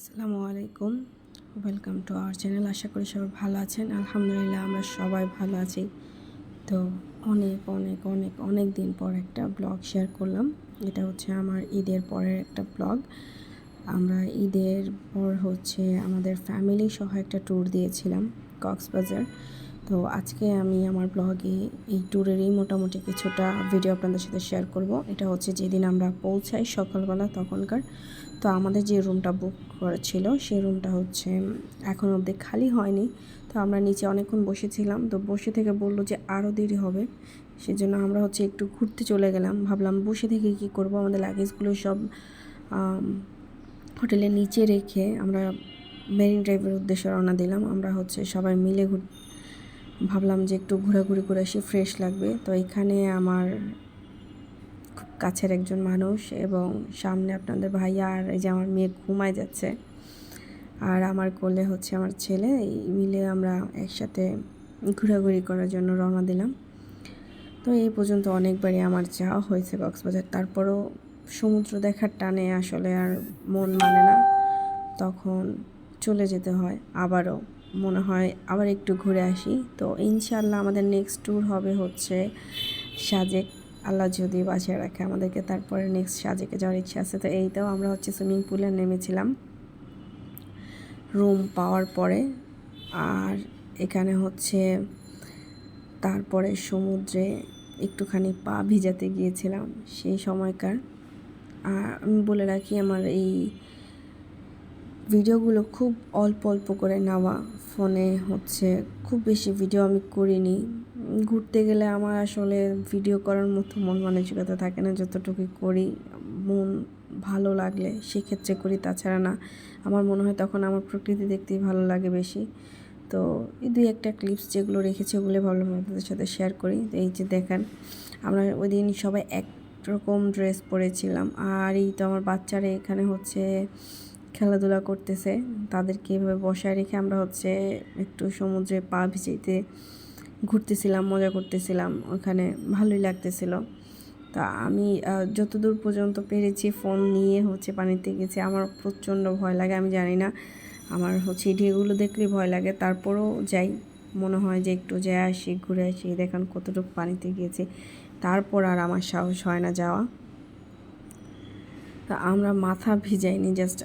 আসসালামু আলাইকুম, welcome to our channel. আশা করি সবাই ভালো আছেন। আলহামদুলিল্লাহ আমরা সবাই ভালো আছি। তো অনেক অনেক অনেক অনেক দিন পর একটা ব্লগ শেয়ার করলাম। এটা হচ্ছে আমার ঈদের পরের একটা ব্লগ। আমরা ঈদের পর আমাদের ফ্যামিলি সহ একটা ট্যুর দিয়েছিলাম কক্সবাজার। তো আজকে আমি আমার ব্লগে এই ট্যুরেরই মোটামুটি কিছুটা ভিডিও আপনাদের সাথে শেয়ার করব। এটা হচ্ছে যেদিন আমরা পৌঁছাই সকালবেলা তখনকার। তো আমাদের যে রুমটা বুক করা ছিল সেই রুমটা এখন অবধি খালি হয়নি। তো আমরা নিচে অনেকক্ষণ বসেছিলাম, তো বসে থেকে বললো যে আরও দেরি হবে। সেজন্য আমরা একটু ঘুরতে চলে গেলাম। ভাবলাম বসে থেকে কি করব, আমাদের লাগেজগুলো সব হোটেলের নিচে রেখে আমরা মেরিন ড্রাইভের উদ্দেশ্যে রওনা দিলাম। আমরা সবাই মিলে ভাবলাম যে একটু ঘোরাঘুরি করে আসি, ফ্রেশ লাগবে। তো এখানে আমার খুব কাছের একজন মানুষ এবং সামনে আপনাদের ভাইয়া আর এই যে আমার মেয়ে ঘুমায় যাচ্ছে, আর আমার কোলে আমার ছেলে। এই মিলে আমরা একসাথে ঘোরাঘুরি করার জন্য রওনা দিলাম। তো এই পর্যন্ত অনেকবারই আমার যাওয়া হয়েছে কক্সবাজার, তারপরও সমুদ্র দেখার টানে আসলে আর মন মানে না, তখন চলে যেতে হয়। আবারও মনে হয় আবার একটু ঘুরে আসি। তো ইনশাআল্লাহ আমাদের নেক্সট ট্যুর হবে সাজেক। আল্লাহ যদি বাঁচিয়ে রাখে আমাদেরকে, তারপরে নেক্সট সাজেকে যাওয়ার ইচ্ছা আছে। তো এইটাও আমরা সুইমিং পুলে নেমেছিলাম রুম পাওয়ার পরে। আর এখানে তারপরে সমুদ্রে একটুখানি পা ভিজাতে গিয়েছিলাম সেই সময়কার। আর আমি বলে রাখি, আমার এই ভিডিওগুলো খুব অল্প অল্প করে নেওয়া। ফোনে খুব বেশি ভিডিও আমি করিনি। ঘুরতে গেলে আমার আসলে ভিডিও করার মতো মন মানসিকতা থাকে না, যতটুকু করি মন ভালো লাগলে সেক্ষেত্রে করি, তাছাড়া না। আমার মনে হয় তখন আমার প্রকৃতি দেখতেই ভালো লাগে বেশি। তো এই দুই একটা ক্লিপস যেগুলো রেখেছি ওগুলো ভাবলাম আপনাদের সাথে শেয়ার করি। তো এই যে দেখেন, আমরা ওই দিন সবাই একরকম ড্রেস পরেছিলাম। আর এই তো আমার বাচ্চারা এখানে খেলাধুলা করতেছে, তাদেরকে এভাবে বসায় রেখে আমরা একটু সমুদ্রে পা ভিজাইতে ঘুরতেছিলাম, মজা করতেছিলাম। ওখানে ভালোই লাগতেছিল। তা আমি যতদূর পর্যন্ত পেরেছি ফোন নিয়ে পানিতে গেছি। আমার প্রচণ্ড ভয় লাগে, আমি জানি না, আমার ঢেউগুলো দেখলেই ভয় লাগে। তারপরেও যাই, মনে হয় যে একটু যাই আসি, ঘুরে আসি। দেখেন কতটুকু পানিতে গিয়েছি, তারপর আর আমার সাহস হয় না যাওয়া। তা আমরা মাথা ভিজাইনি, জাস্ট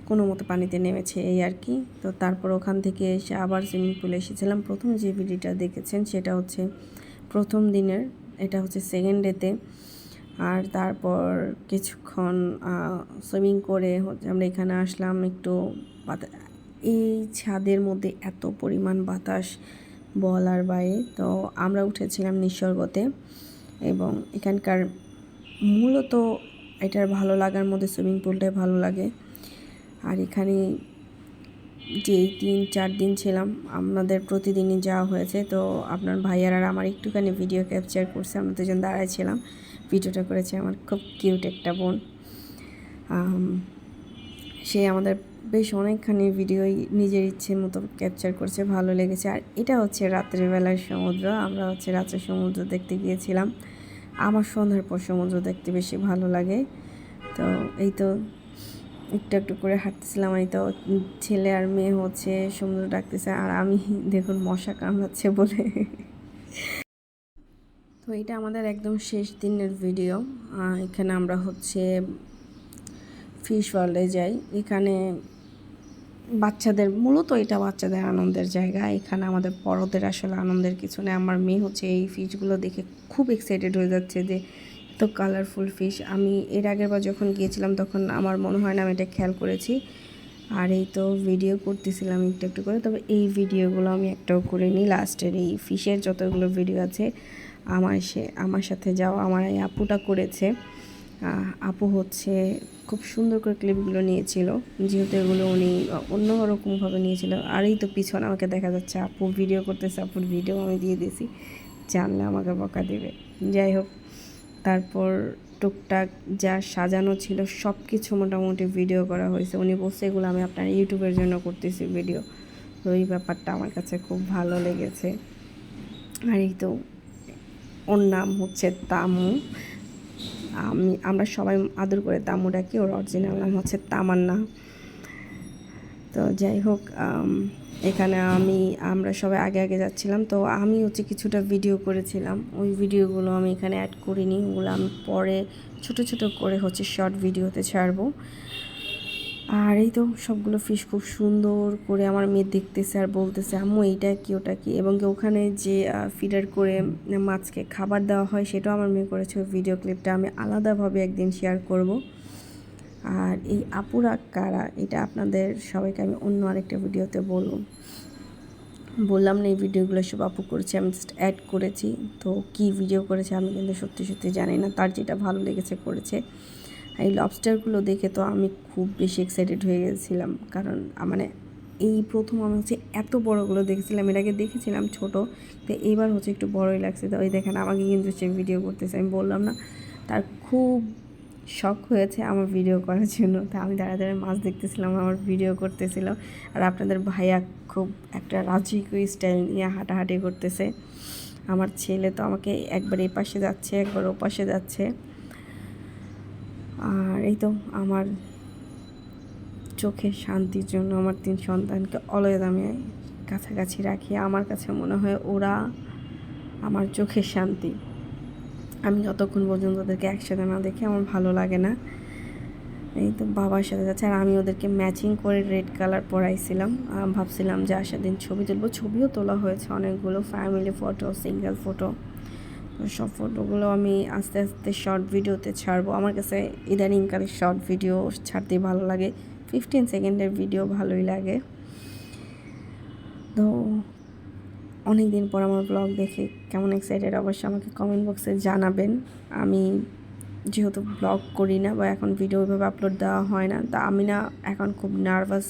কোনো মতো পানিতে নেমেছে এই আর কি। তো তারপর ওখান থেকে এসে আবার সুইমিং পুলে এসেছিলাম। প্রথম যে ভিডিওটা দেখেছেন সেটা প্রথম দিনের, এটা সেকেন্ড ডেতে। আর তারপর কিছুক্ষণ সুইমিং করে আমরা এখানে আসলাম। একটু এই ছাদের মধ্যে এত পরিমাণ বাতাস বলার বাইরে। তো আমরা উঠেছিলাম নিসর্গতে, এবং এখানকার মূলত এটার ভালো লাগার মধ্যে সুইমিং পুলটাই ভালো লাগে। আর এখানে যেই 3-4 দিন ছিলাম আমাদের প্রতিদিনই যাওয়া হয়েছে। তো আপনার ভাইয়ার আর আমার একটুখানি ভিডিও ক্যাপচার করছে, আমরা দুজন দাঁড়াইছিলাম, ভিডিওটা করেছে আমার খুব কিউট একটা বোন। সে আমাদের বেশ অনেকখানি ভিডিওই নিজের ইচ্ছে মতো ক্যাপচার করছে, ভালো লেগেছে। আর এটা রাত্রিবেলার সমুদ্র। আমরা রাত্রে সমুদ্র দেখতে গিয়েছিলাম। আমার সন্ধ্যার পর সমুদ্র দেখতে বেশি ভালো লাগে। তো এই তো একটু একটু করে হাঁটতেছিলাম। এই তো ছেলে আর মেয়ে সমুদ্র ডাকতেছে, আর আমি দেখুন মশা কামড়াচ্ছে বলে। তো এটা আমাদের একদম শেষ দিনের ভিডিও। এখানে আমরা ফিশ ওয়ার্ল্ডে যাই। এখানে বাচ্চাদের, মূলত এটা বাচ্চাদের আনন্দের জায়গা। এখানে আমাদের বড়দের আসলে আনন্দের কিছু নেই। আমার মেয়ে এই ফিশগুলো দেখে খুব এক্সাইটেড হয়ে যাচ্ছে যে এত কালারফুল ফিশ। আমি এর আগের বার যখন গিয়েছিলাম তখন আমার মনে হয় না আমি এটা খেয়াল করেছি। আর এই তো ভিডিও করতেছিলাম একটু একটু করে, তবে এই ভিডিওগুলো আমি একটাও করিনি। লাস্টের এই ফিশের যতগুলো ভিডিও আছে আমার সাথে যাওয়া আমার এই আপুটা করেছে। আপু খুব সুন্দর করে ক্লিপগুলো নিয়েছিল, যেহেতু এগুলো উনি অন্যরকমভাবে নিয়েছিল। আর এই তো পিছনে আমাকে দেখা যাচ্ছে আপু ভিডিও করতেছে, আপুর ভিডিও আমি দিয়ে দিয়েছি, জানলে আমাকে বকা দেবে। যাই হোক, তারপর টুকটাক যা সাজানো ছিল সব কিছু মোটামুটি ভিডিও করা হয়েছে। উনি বলছে এগুলো আমি আপনার ইউটিউবের জন্য করতেছি ভিডিও। তো এই ব্যাপারটা আমার কাছে খুব ভালো লেগেছে। আর এই তো ওর নাম তামু। আমরা সবাই আদর করে তামু ডাকি, ওর অরিজিনাল নাম তামান্না। তো যাই হোক, এখানে আমরা সবাই আগে আগে যাচ্ছিলাম, তো আমি হচ্ছে কিছুটা ভিডিও করেছিলাম, ওই ভিডিওগুলো আমি এখানে অ্যাড করিনি, ওগুলো আমি পরে ছোট ছোট করে হচ্ছে শর্ট ভিডিওতে ছাড়বো। আর এই তো সবগুলো ফিশ খুব সুন্দর করে আমার মেয়ে দেখতেছে আর বলতেছে আম্মু এইটা কি ওটা কি, এবং ওখানে যে ফিডার করে মাছকে খাবার দেওয়া হয় সেটাও আমার মেয়ে করেছে। ওই ভিডিও ক্লিপটা আমি আলাদাভাবে একদিন শেয়ার করব। আর এই আপুরা কারা এটা আপনাদের সবাইকে আমি অন্য আরেকটা ভিডিওতে বললাম না, এই ভিডিওগুলো সব আপু করেছে, আমি জাস্ট অ্যাড করেছি। তো কি ভিডিও করেছে আমি কিন্তু সত্যি সত্যি জানি না, তার যেটা ভালো লেগেছে করেছে। এই লবস্টারগুলো দেখে তো আমি খুব বেশি এক্সাইটেড হয়ে গেছিলাম, কারণ মানে এই প্রথম আমি হচ্ছে এত বড়গুলো দেখেছিলাম, এর আগে দেখেছিলাম ছোট, তো এইবার হচ্ছে একটু বড়ই লাগছে। তো ওই দেখেন আমাকে কিন্তু সে ভিডিও করতেছে, আমি বললাম না, তার খুব শখ হয়েছে আমার ভিডিও করার জন্য। তো আমি দাঁড়া দাঁড়ায় মাছ দেখতেছিলাম, আমার ভিডিও করতেছিল। আর আপনাদের ভাইয়া খুব একটা রাজকীয় স্টাইল নিয়ে হাঁটাহাঁটি করতেছে। আমার ছেলে তো আমাকে একবার এই পাশে যাচ্ছে, একবার ও পাশে যাচ্ছে। আর এই তো আমার চোখের শান্তির জন্য আমার 3 সন্তানকে অলওয়েজ আমি কাছাকাছি রাখি। আমার কাছে মনে হয় ওরা আমার চোখের শান্তি। আমি যতক্ষণ পর্যন্ত ওদেরকে একসাথে না দেখি আমার ভালো লাগে না। এই তো বাবার সাথে যাচ্ছে, আর আমি ওদেরকে ম্যাচিং করে রেড কালার পরাইছিলাম। ভাবছিলাম যে আসার দিন ছবি তুলবো, ছবিও তোলা হয়েছে অনেকগুলো, ফ্যামিলি ফটো, সিঙ্গেল ফটো। তো সব ফটোগুলো আমি আস্তে আস্তে শর্ট ভিডিওতে ছাড়বো। আমার কাছে ইদানিংকালে শর্ট ভিডিও ছাড়তেই ভালো লাগে, 15 সেকেন্ডের ভিডিও ভালোই লাগে। তো অনেক দিন পর আমার ব্লগ দেখে কেমন এক্সাইটেড অবশ্যই আমাকে কমেন্ট বক্সে জানাবেন। আমি যেহেতু ব্লগ করি না বা এখন ভিডিও ওইভাবে আপলোড দেওয়া হয় না, তা আমি না এখন খুব নার্ভাস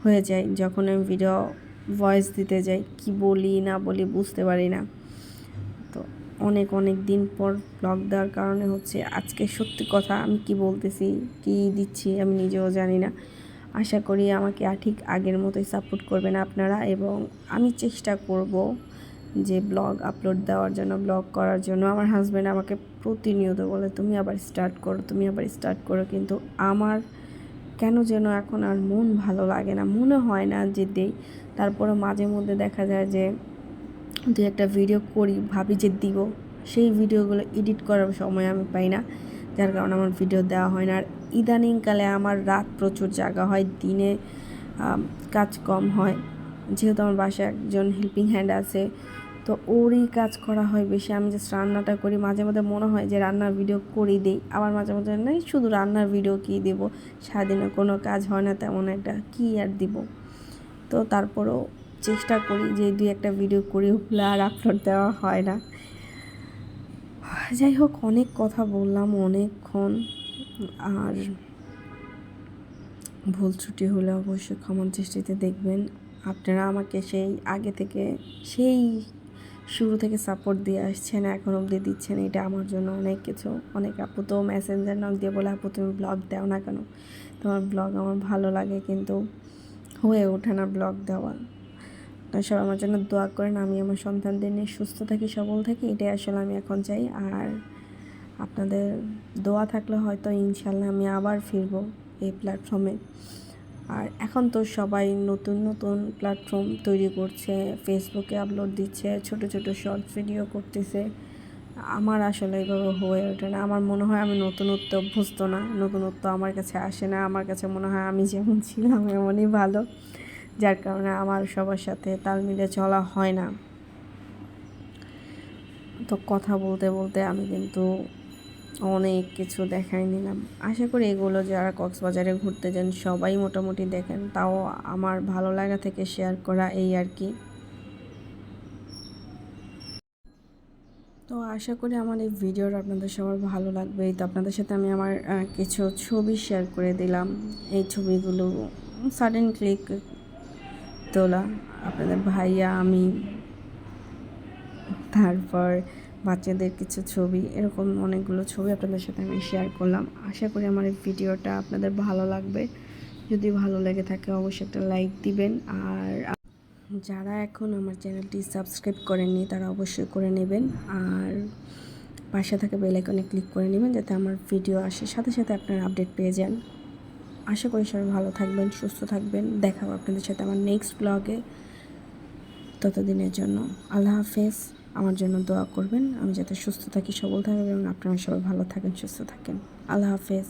হয়ে যাই যখন আমি ভিডিও ভয়েস দিতে যাই, কি বলি না বলি বুঝতে পারি না। তো অনেক অনেক দিন পর ব্লগ দেওয়ার কারণে হচ্ছে আজকে সত্যি কথা আমি কি বলতেছি কি দিচ্ছি আমি নিজেও জানি না। আশা করি আমাকে ঠিক আগের মতোই সাপোর্ট করবেন আপনারা, এবং আমি চেষ্টা করব যে ব্লগ আপলোড দেওয়ার জন্য, ব্লগ করার জন্য। আমার হাজব্যান্ড আমাকে প্রতিনিয়ত বলে তুমি আবার স্টার্ট করো, তুমি আবার স্টার্ট করো, কিন্তু আমার কেন যেন এখন আর মন ভালো লাগে না, মনে হয় না যে দেই। তারপরে মাঝে মধ্যে দেখা যায় যে দু একটা ভিডিও করি, ভাবি যে দিব, সেই ভিডিওগুলো এডিট করার সময় আমি পাই না, যার কারণে আমার ভিডিও দেওয়া হয় না। আর ইদানিংকালে আমার রাত প্রচুর জাগা হয়, দিনে কাজ কম হয়, যেহেতু আমার বাসায় একজন হেল্পিং হ্যান্ড আছে, তো ওরই কাজ করা হয় বেশি। আমি জাস্ট রান্নাটা করি, মাঝে মধ্যে মনে হয় যে রান্নার ভিডিও করে দিই, আবার মাঝে মধ্যে নেই শুধু রান্নার ভিডিও কী দেবো, সারাদিনে কোনো কাজ হয় না তেমন একটা, কী আর দিব। তো তারপরেও চেষ্টা করি যে 2-একটা ভিডিও করি, ওগুলো আর আপলোড দেওয়া হয় না। যাই হোক, অনেক কথা বললাম অনেকক্ষণ, আর ভুল ত্রুটি হলে অবশ্যই ক্ষমার দৃষ্টিতে দেখবেন। আপনারা আমাকে সেই আগে থেকে, সেই শুরু থেকে সাপোর্ট দিয়ে আসছেন, এখন অবধি দিচ্ছেন, এটা আমার জন্য অনেক কিছু। অনেক আপু তো মেসেঞ্জার নক দিয়ে বলে আপু তুমি ব্লগ দাও না কেন, তোমার ব্লগ আমার ভালো লাগে কিন্তু হয়ে ওঠে না ব্লগ দেওয়া। সব আমার জন্য দোয়া করেন, আমি আমার সন্তানদের নিয়ে সুস্থ থাকি, সবল থাকি, এটাই আসলে আমি এখন চাই। আর আপনাদের দোয়া থাকলে হয়তো ইনশাল্লাহ আমি আবার ফিরবো এই প্ল্যাটফর্মে। আর এখন তো সবাই নতুন নতুন প্ল্যাটফর্ম তৈরি করছে, ফেসবুকে আপলোড দিচ্ছে, ছোট ছোট শর্টস ভিডিও করতেছে। আমার আসলে এইভাবে হয়ে ওঠে না, আমার মনে হয় আমি নতুনত্ব অভ্যস্ত না, নতুনত্ব আমার কাছে আসে না, আমার কাছে মনে হয় আমি যেমন ছিলাম এমনই ভালো, যার কারণে আমার সবার সাথে তাল মিলে চলা হয় না। তো কথা বলতে বলতে আমি কিন্তু অনেক কিছু দেখাই নিলাম। আশা করি এগুলো যারা কক্সবাজারে ঘুরতে যান সবাই মোটামুটি দেখেন, তাও আমার ভালো লাগা থেকে শেয়ার করা, এই আর কি। তো আশা করি আমার এই ভিডিওটা আপনাদের সবার ভালো লাগবে। তো আপনাদের সাথে আমি আমার কিছু ছবি শেয়ার করে দিলাম। এই ছবিগুলো সাডেন ক্লিক তোলা, আপনাদের ভাইয়া, আমি, তারপর বাচ্চাদের কিছু ছবি, এরকম অনেকগুলো ছবি আপনাদের সাথে আমি শেয়ার করলাম। আশা করি আমার এই ভিডিওটা আপনাদের ভালো লাগবে। যদি ভালো লেগে থাকে অবশ্যই একটা লাইক দিবেন। আর যারা এখন আমার চ্যানেলটি সাবস্ক্রাইব করেননি তারা অবশ্যই করে নেবেন, আর পাশে থাকা বেল আইকনে ক্লিক করে নেবেন যাতে আমার ভিডিও আসে সাথে সাথে আপনারা আপডেট পেয়ে যান। আশা করি সবাই ভালো থাকবেন, সুস্থ থাকবেন। দেখা হবে আপনাদের সাথে আমার নেক্সট ব্লগে। ততদিনের জন্য আল্লাহ হাফেজ। আমার জন্য দোয়া করবেন, আমি যাতে সুস্থ থাকি, সবল থাকি এবং আপনারা সবাই ভালো থাকেন, সুস্থ থাকেন। আল্লাহ হাফেজ।